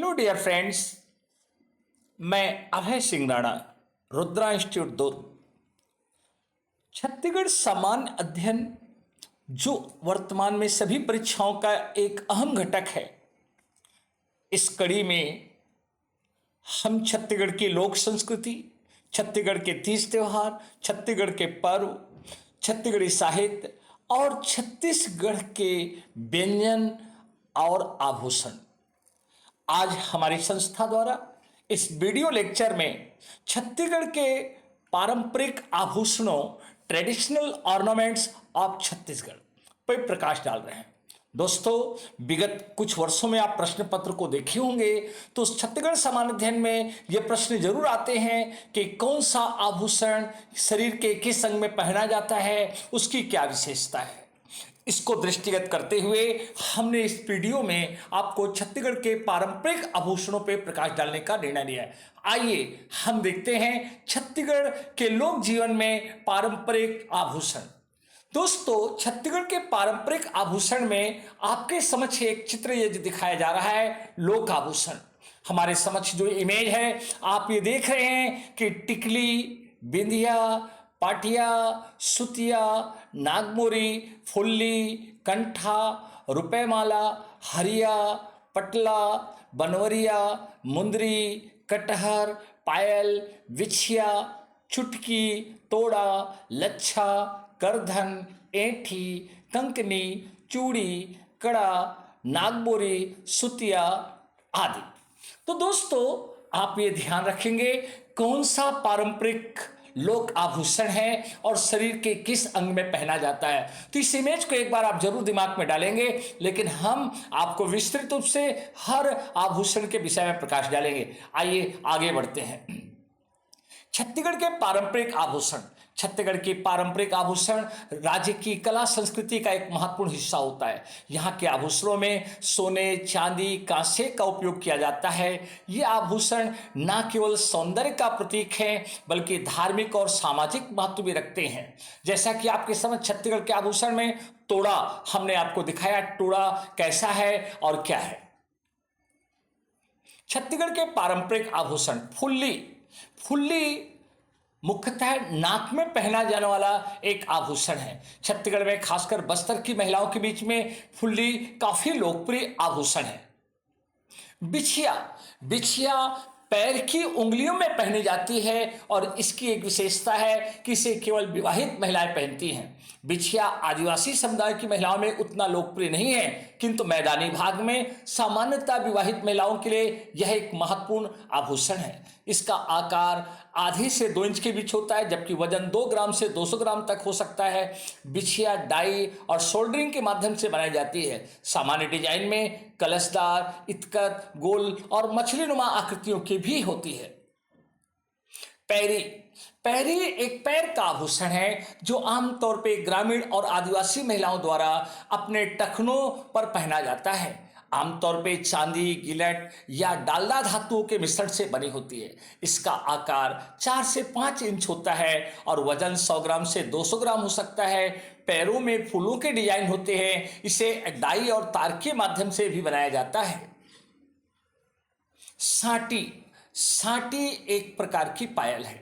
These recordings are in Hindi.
हेलो डियर फ्रेंड्स, मैं अभय सिंह राणा, रुद्रा इंस्टीट्यूट दूर। छत्तीसगढ़ सामान्य अध्ययन जो वर्तमान में सभी परीक्षाओं का एक अहम घटक है, इस कड़ी में हम छत्तीसगढ़ की लोक संस्कृति, छत्तीसगढ़ के तीज त्योहार, छत्तीसगढ़ के पर्व, छत्तीसगढ़ी साहित्य और छत्तीसगढ़ के व्यंजन और आभूषण आज हमारी संस्था द्वारा इस वीडियो लेक्चर में छत्तीसगढ़ के पारंपरिक आभूषणों, ट्रेडिशनल ऑर्नामेंट्स ऑफ छत्तीसगढ़ पर प्रकाश डाल रहे हैं। दोस्तों, विगत कुछ वर्षों में आप प्रश्न पत्र को देखे होंगे तो छत्तीसगढ़ सामान्य अध्ययन में ये प्रश्न जरूर आते हैं कि कौन सा आभूषण शरीर के किस अंग में पहना जाता है, उसकी क्या विशेषता है। इसको दृष्टिगत करते हुए हमने इस वीडियो में आपको छत्तीसगढ़ के पारंपरिक आभूषणों पर प्रकाश डालने का निर्णय लिया है। आइए हम देखते हैं छत्तीसगढ़ के लोक जीवन में पारंपरिक आभूषण। दोस्तों, छत्तीसगढ़ के पारंपरिक आभूषण में आपके समक्ष एक चित्र ये जो दिखाया जा रहा है, लोक आभूषण। हमारे समक्ष जो इमेज है आप ये देख रहे हैं कि टिकली, बिंदिया, पाटिया, सुतिया, नागमोरी, फुल्ली, कंठा, रुपयमाला, हरिया, पटला, बनवरिया, मुंदरी, कटहर, पायल, बिछिया, चुटकी, तोड़ा, लच्छा, करधन, ऐंठी, कंकनी, चूड़ी, कड़ा, नागमोरी, सुतिया आदि। तो दोस्तों, आप ये ध्यान रखेंगे कौन सा पारंपरिक लोक आभूषण है और शरीर के किस अंग में पहना जाता है। तो इस इमेज को एक बार आप जरूर दिमाग में डालेंगे, लेकिन हम आपको विस्तृत रूप से हर आभूषण के विषय में प्रकाश डालेंगे। आइए आगे बढ़ते हैं। छत्तीसगढ़ के पारंपरिक आभूषण। छत्तीसगढ़ की पारंपरिक आभूषण राज्य की कला संस्कृति का एक महत्वपूर्ण हिस्सा होता है। यहाँ के आभूषणों में सोने, चांदी, कांसे का उपयोग किया जाता है। ये आभूषण न केवल सौंदर्य का प्रतीक है बल्कि धार्मिक और सामाजिक महत्व भी रखते हैं। जैसा कि आपके समझ छत्तीसगढ़ के आभूषण में तोड़ा हमने आपको दिखाया, तोड़ा कैसा है और क्या है। छत्तीसगढ़ के पारंपरिक आभूषण फुल्ली। फुल्ली मुख्यतः नाक में पहना जाने वाला एक आभूषण है। छत्तीसगढ़ में खासकर बस्तर की महिलाओं के बीच में फुल्ली काफी लोकप्रिय आभूषण है। बिछिया। बिछिया पैर की उंगलियों में पहनी जाती है और इसकी एक विशेषता है कि इसे केवल विवाहित महिलाएं पहनती हैं। बिछिया आदिवासी समुदाय की महिलाओं में उतना लोकप्रिय नहीं है, किंतु मैदानी भाग में सामान्यतः विवाहित महिलाओं के लिए यह एक महत्वपूर्ण आभूषण है। इसका आकार आधे से 2 इंच के बीच होता है, जबकि वजन 2 ग्राम से 200 ग्राम तक हो सकता है। बिछिया डाई और सोल्डरिंग के माध्यम से बनाई जाती है। सामान्य डिजाइन में कलशदार, इतकत, गोल और मछलीनुमा आकृतियों की भी होती है। पैरी। पैरी एक पैर का आभूषण है जो आमतौर पर ग्रामीण और आदिवासी महिलाओं द्वारा अपने टखनों पर पहना जाता है। आमतौर पे चांदी, गिलट या डालडा धातुओं के मिश्रण से बनी होती है। इसका आकार 4 से 5 इंच होता है और वजन 100 ग्राम से 200 ग्राम हो सकता है। पैरों में फूलों के डिजाइन होते हैं। इसे डाई और तार के माध्यम से भी बनाया जाता है। साटी। साटी एक प्रकार की पायल है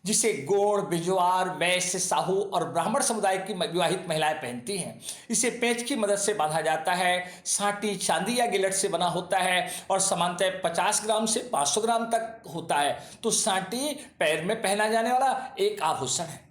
जिसे गोंड, बिजवार, वैश्य, साहू और ब्राह्मण समुदाय की विवाहित महिलाएं पहनती हैं। इसे पेंच की मदद से बांधा जाता है। साटी चांदी या गिलट से बना होता है और सामान्यतः 50 ग्राम से 500 ग्राम तक होता है। तो साटी पैर में पहना जाने वाला एक आभूषण है।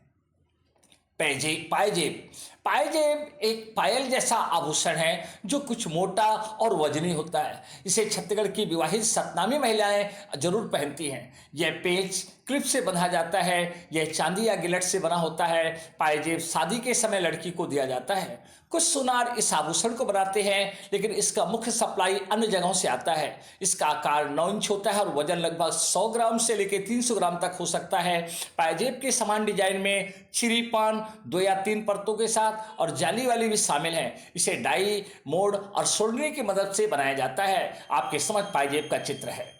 पायजेब। पायजेब एक पायल जैसा आभूषण है जो कुछ मोटा और वजनी होता है। इसे छत्तीसगढ़ की विवाहित सतनामी महिलाएं जरूर पहनती हैं। यह पेच क्लिप से बंधा जाता है। यह चांदी या गिलट से बना होता है। पायजेब शादी के समय लड़की को दिया जाता है। कुछ सुनार इस आभूषण को बनाते हैं, लेकिन इसका मुख्य सप्लाई अन्य जगहों से आता है। इसका आकार 9 इंच होता है और वजन लगभग 100 ग्राम से लेकर 300 ग्राम तक हो सकता है। पायजेब के समान डिजाइन में चिरीपान 2 या 3 परतों के साथ और जाली वाली भी शामिल है। इसे डाई, मोड़ और सोल्डरिंग की मदद से बनाया जाता है। आपके समझ पायजेब का चित्र है।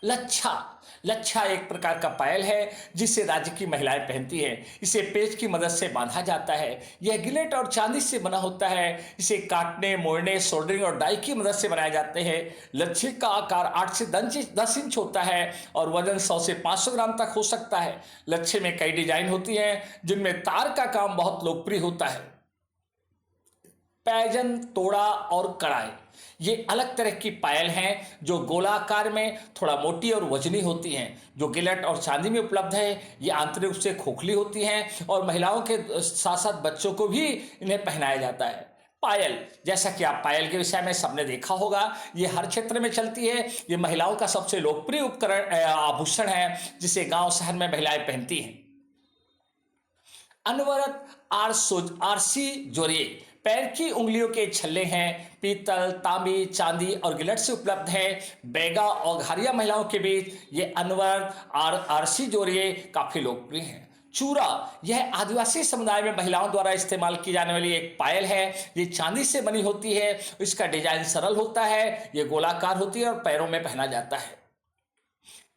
लच्छा, लच्छा एक प्रकार का पायल है जिसे राज्य की महिलाएं पहनती हैं। इसे पेच की मदद से बांधा जाता है। यह गिलेट और चांदी से बना होता है। इसे काटने, मोड़ने, सोल्डरिंग और डाई की मदद से बनाए जाते हैं। लच्छे का आकार 8 से 10 इंच होता है और वजन 100 से 500 ग्राम तक हो सकता है। लच्छे में कई डिजाइन होती हैं जिनमें तार का काम बहुत लोकप्रिय होता है। पैजन, तोड़ा और कड़ाई, ये अलग तरह की पायल हैं जो गोलाकार में थोड़ा मोटी और वजनी होती हैं। जो गिलट और चांदी में उपलब्ध है ये आंतरिक रूप से खोखली होती हैं और महिलाओं के साथ साथ बच्चों को भी इन्हें पहनाया जाता है। पायल, जैसा कि आप पायल के विषय में सबने देखा होगा, ये हर क्षेत्र में चलती है। ये महिलाओं का सबसे लोकप्रिय उपकरण आभूषण है जिसे गांव शहर में महिलाएं पहनती हैं। अनवरत आरसी जोड़े, पैर की उंगलियों के छल्ले हैं। पीतल, तांबी, चांदी और गिलट से उपलब्ध है। बैगा और घारिया महिलाओं के बीच ये अनवरत आरसी जोड़े काफी लोकप्रिय हैं। चूड़ा, यह आदिवासी समुदाय में महिलाओं द्वारा इस्तेमाल की जाने वाली एक पायल है। ये चांदी से बनी होती है। इसका डिजाइन सरल होता है। ये गोलाकार होती है और पैरों में पहना जाता है।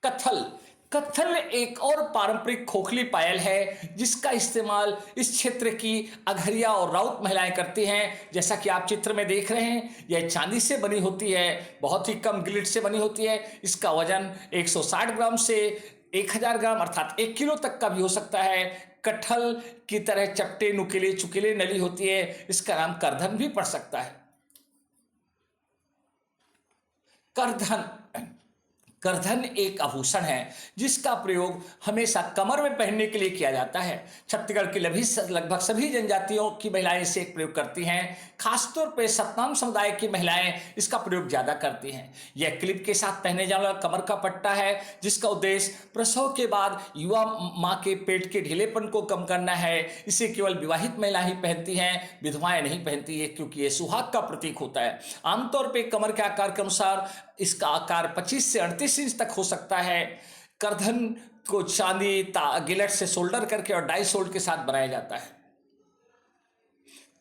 कत्थल, कत्थल एक और पारंपरिक खोखली पायल है जिसका इस्तेमाल इस क्षेत्र की अघरिया और राउत महिलाएं करती हैं। जैसा कि आप चित्र में देख रहे हैं, यह चांदी से बनी होती है, बहुत ही कम गिलिट से बनी होती है। इसका वजन 160 ग्राम से 1000 ग्राम अर्थात 1 किलो तक का भी हो सकता है। कटहल की तरह चपटे, नुकीले, चुकीले नली होती है। इसका नाम करधन भी पड़ सकता है। करधन, करधन एक आभूषण है जिसका प्रयोग हमेशा कमर में पहनने के लिए किया जाता है। छत्तीसगढ़ की लगभग सभी जनजातियों की महिलाएं इसे प्रयोग करती हैं। खासतौर पर सतनाम समुदाय की महिलाएं इसका प्रयोग ज्यादा करती हैं। यह क्लिप के साथ पहने जाने वाला कमर का पट्टा है जिसका उद्देश्य प्रसव के बाद युवा मां के पेट के ढीलेपन को कम करना है। इसे केवल विवाहित महिला ही पहनती हैं, विधवाएं नहीं पहनती है, क्योंकि यह सुहाग का प्रतीक होता है। आमतौर पर कमर के आकार के अनुसार इसका आकार 25 से 38 इंच तक हो सकता है। करधन को चांदी, गिलट से सोल्डर करके और डाई सोल्ड के साथ बनाया जाता है।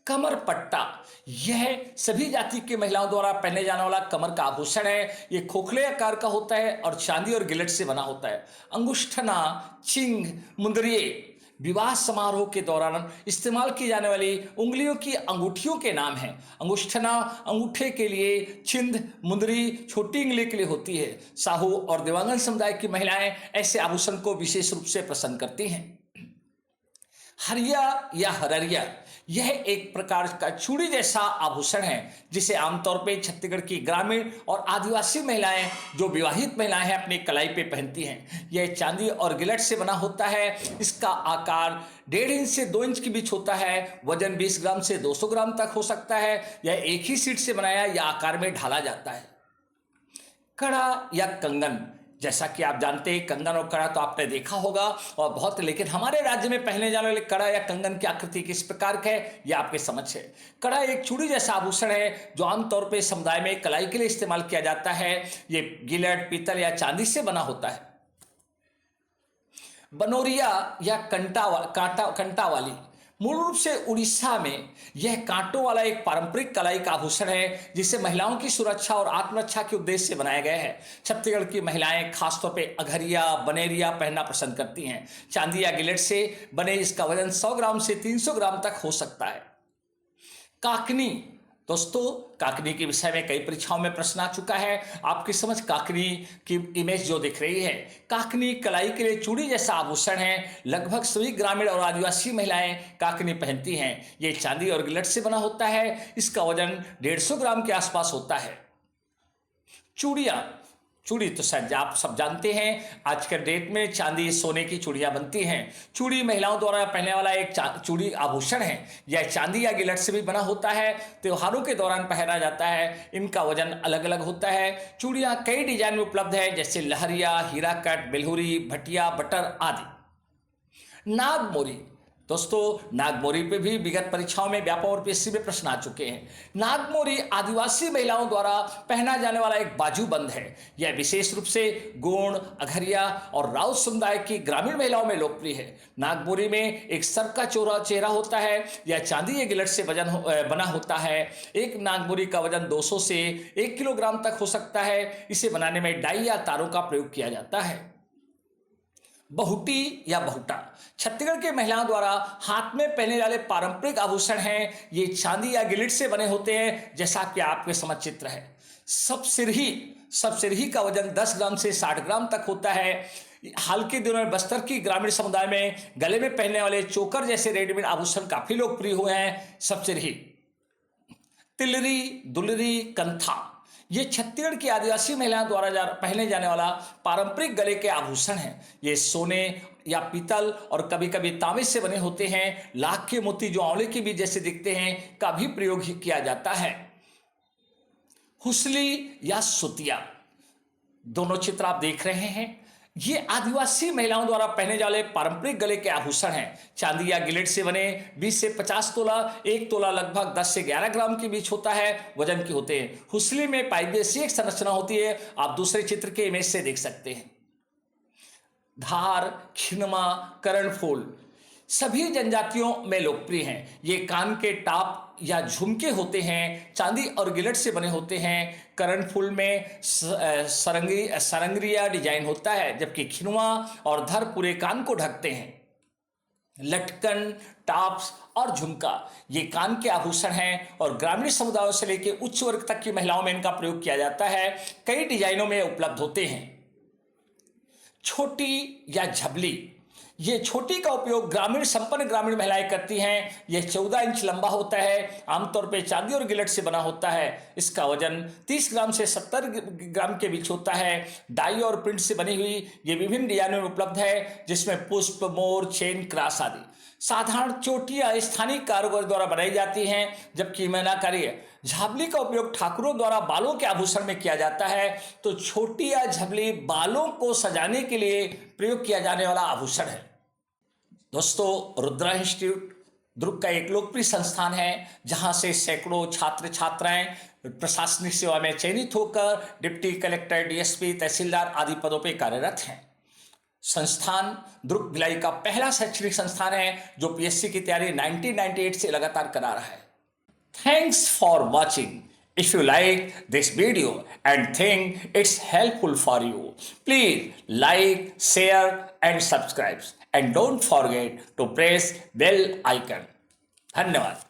कमर पट्टा, यह सभी जाति की महिलाओं द्वारा पहने जाने वाला कमर का आभूषण है। यह खोखले आकार का होता है और चांदी और गिलट से बना होता है। अंगुष्ठना, चिंग, मुंदरिये विवाह समारोह के दौरान इस्तेमाल की जाने वाली उंगलियों की अंगूठियों के नाम हैं। अंगुष्ठना अंगूठे के लिए, छिंद, मुंदरी छोटी उंगली के लिए होती है। साहू और देवांगन समुदाय की महिलाएं ऐसे आभूषण को विशेष रूप से पसंद करती हैं। हरिया या हररिया, यह एक प्रकार का चूड़ी जैसा आभूषण है जिसे आमतौर पर छत्तीसगढ़ की ग्रामीण और आदिवासी महिलाएं, जो विवाहित महिलाएं हैं, अपनी कलाई पे पहनती हैं। यह चांदी और गिलट से बना होता है। इसका आकार 1.5 इंच से 2 इंच के बीच होता है। वजन 20 ग्राम से 200 ग्राम तक हो सकता है। यह एक ही सीट से बनाया या आकार में ढाला जाता है। कड़ा या कंगन, जैसा कि आप जानते हैं कंगन और कड़ा तो आपने देखा होगा और बहुत, लेकिन हमारे राज्य में पहने जाने वाले कड़ा या कंगन की आकृति किस प्रकार का है यह आपके समझ है। कड़ा एक चूड़ी जैसा आभूषण है जो आमतौर पर समुदाय में कलाई के लिए इस्तेमाल किया जाता है। ये गिलट, पीतल या चांदी से बना होता है। बनोरिया या कंटा वाली, मूल रूप से उड़ीसा में यह कांटों वाला एक पारंपरिक कलाई का आभूषण है जिसे महिलाओं की सुरक्षा और आत्मरक्षा के उद्देश्य से बनाया गया है। छत्तीसगढ़ की महिलाएं खासतौर पे अघरिया, बनेरिया पहनना पसंद करती हैं। चांदी या गिलेट से बने इसका वजन 100 ग्राम से 300 ग्राम तक हो सकता है। काकनी, दोस्तों काकनी के विषय में कई परीक्षाओं में प्रश्न आ चुका है। आपकी समझ काकनी की इमेज जो दिख रही है, काकनी कलाई के लिए चूड़ी जैसा आभूषण है। लगभग सभी ग्रामीण और आदिवासी महिलाएं काकनी पहनती हैं। ये चांदी और गिलट से बना होता है। इसका वजन 150 ग्राम के आसपास होता है। चूड़ियाँ, चूड़ी तो शायद आप सब जानते हैं, आज के डेट में चांदी, सोने की चूड़ियां बनती हैं। चूड़ी महिलाओं द्वारा पहनने वाला एक चूड़ी आभूषण है। यह चांदी या गिलट से भी बना होता है। त्योहारों के दौरान पहना जाता है। इनका वजन अलग अलग होता है। चूड़ियां कई डिजाइन में उपलब्ध है, जैसे लहरिया, हीरा कट, बेलहुरी, भटिया, बटर आदि। नागमोरी, दोस्तों, नागमोरी पे भी विगत परीक्षाओं में व्यापक और पीएससी में प्रश्न आ चुके हैं। नागमोरी आदिवासी महिलाओं द्वारा पहना जाने वाला एक बाजूबंद है। यह विशेष रूप से गोंड, अघरिया और राउत समुदाय की ग्रामीण महिलाओं में लोकप्रिय है। नागमोरी में एक सर का चेहरा होता है। यह चांदी या गिलट से बना होता है। एक नागमोरी का वजन 200 से 1 किलोग्राम तक हो सकता है। इसे बनाने में डाई या तारों का प्रयोग किया जाता है। बहुटी या बहुटा छत्तीसगढ़ की महिलाओं द्वारा हाथ में पहने वाले पारंपरिक आभूषण हैं। ये चांदी या गिलिट से बने होते हैं, जैसा कि आपके समझ चित्र है। सबसिरही का वजन 10 ग्राम से 60 ग्राम तक होता है। हाल के दिनों में बस्तर की ग्रामीण समुदाय में गले में पहनने वाले चोकर जैसे रेडीमेड आभूषण काफी लोकप्रिय हुए हैं। सबसिरही, तिलरी, दुलरी, कंथा ये छत्तीसगढ़ की आदिवासी महिलाओं द्वारा पहने जाने वाला पारंपरिक गले के आभूषण हैं। ये सोने या पीतल और कभी कभी तांबे से बने होते हैं। लाख के मोती जो आंवले के बीज जैसे दिखते हैं का भी प्रयोग किया जाता है। हुसली या सुतिया, दोनों चित्र आप देख रहे हैं। ये आदिवासी महिलाओं द्वारा पहने जाने पारंपरिक गले के आभूषण हैं। चांदी या गिलेट से बने 20 से 50 तोला, 1 तोला लगभग 10 से 11 ग्राम के बीच होता है, वजन के होते हैं। हुसली में पाइप जैसी एक संरचना होती है, आप दूसरे चित्र के इमेज से देख सकते हैं। धार, खिनमा, कर्णफूल सभी जनजातियों में लोकप्रिय हैं। ये कान के टाप या झुमके होते हैं, चांदी और गिलट से बने होते हैं। कर्णफूल में सरंगिया डिजाइन होता है, जबकि खिनवा और धर पूरे कान को ढकते हैं। लटकन, टाप्स और झुमका ये कान के आभूषण हैं और ग्रामीण समुदायों से लेकर उच्च वर्ग तक की महिलाओं में इनका प्रयोग किया जाता है। कई डिजाइनों में उपलब्ध होते हैं। छोटी या झबली, ये छोटी का उपयोग संपन्न ग्रामीण महिलाएं करती हैं। यह 14 इंच लंबा होता है, आमतौर पर चांदी और गिलट से बना होता है। इसका वजन 30 ग्राम से 70 ग्राम के बीच होता है। डाई और प्रिंट से बनी हुई ये विभिन्न डिजाइनों में उपलब्ध है, जिसमें पुष्प, मोर, चेन, क्रास आदि। साधारण चोटियां स्थानीय कारीगर द्वारा बनाई जाती हैं, जबकि मीनाकारी झाबली का उपयोग ठाकुरों द्वारा बालों के आभूषण में किया जाता है। तो छोटी या झबली बालों को सजाने के लिए प्रयोग किया जाने वाला आभूषण है। दोस्तों, रुद्रा इंस्टीट्यूट दुर्ग का एक लोकप्रिय संस्थान है, जहां से सैकड़ों छात्र छात्राएं प्रशासनिक सेवा में चयनित होकर डिप्टी कलेक्टर, डीएसपी, तहसीलदार आदि पदों पर कार्यरत हैं। संस्थान दुर्ग भिलाई का पहला शैक्षणिक संस्थान है जो पीएससी की तैयारी 1998 से लगातार करा रहा है। Thanks for watching. If you like this video and think it's helpful for you, please like, share and subscribe. And don't forget to press bell icon. धन्यवाद।